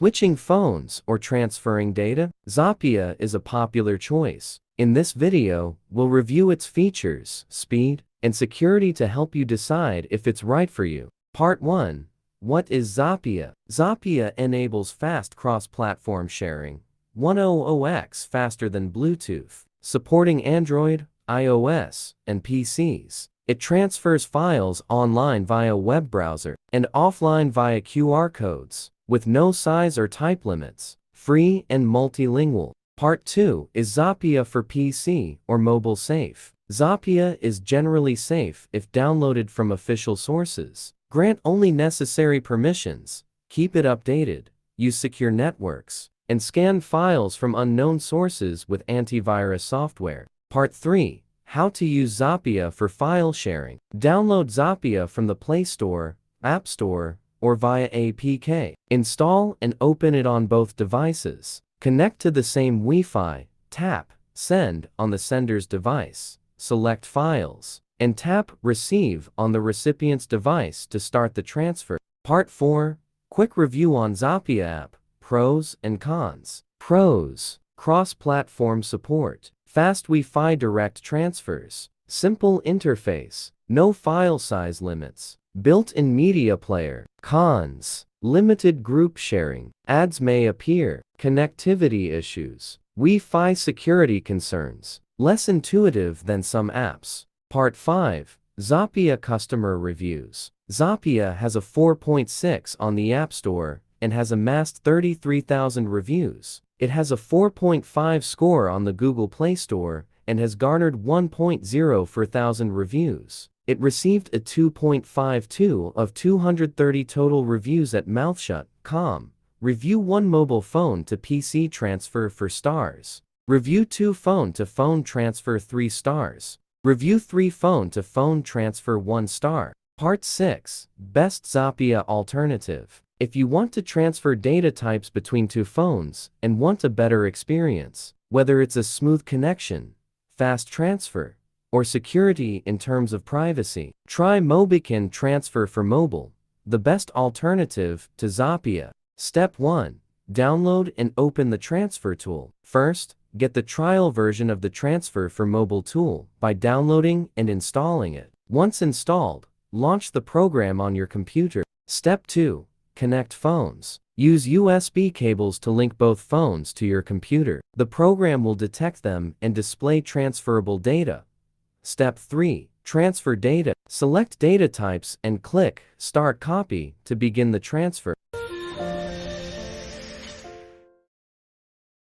Switching phones or transferring data? Zapya is a popular choice. In this video, we'll review its features, speed, and security to help you decide if it's right for you. Part 1. What is Zapya? Zapya enables fast cross-platform sharing, 100x faster than Bluetooth, supporting Android, iOS, and PCs. It transfers files online via web browser and offline via QR codes, with no size or type limits, free and multilingual. Part 2 is Zapya for PC or mobile safe. Zapya is generally safe if downloaded from official sources. Grant only necessary permissions, keep it updated, use secure networks, and scan files from unknown sources with antivirus software. Part 3. How to use Zapya for file sharing. Download Zapya from the Play Store, App Store, or via APK. Install and open it on both devices. Connect to the same Wi-Fi, tap Send on the sender's device, select Files, and tap Receive on the recipient's device to start the transfer. Part 4. Quick review on Zapya app, pros and cons. Pros: cross-platform support, fast Wi-Fi direct transfers, simple interface, no file size limits, built-in media player. Cons: limited group sharing, ads may appear, connectivity issues, Wi-Fi security concerns, less intuitive than some apps. Part 5. Zapya customer reviews. Zapya has a 4.6 on the App Store and has amassed 33,000 reviews. It has a 4.5 score on the Google Play Store and has garnered 1.0 for 1,000 reviews. It received a 2.52 of 230 total reviews at mouthshut.com. Review 1 mobile phone to PC transfer 4 stars. Review 2 phone to phone transfer 3 stars. Review 3 phone to phone transfer 1 star. Part 6. Best Zapya alternative. If you want to transfer data types between 2 phones and want a better experience, whether it's a smooth connection, fast transfer, or security in terms of privacy, try MobiKin Transfer for Mobile, the best alternative to Zapya. Step 1. Download and open the transfer tool. First, get the trial version of the Transfer for Mobile tool by downloading and installing it. Once installed, launch the program on your computer. Step 2. Connect phones. Use USB cables to link both phones to your computer. The program will detect them and display transferable data. Step 3. Transfer data. Select data types and click Start Copy to begin the transfer.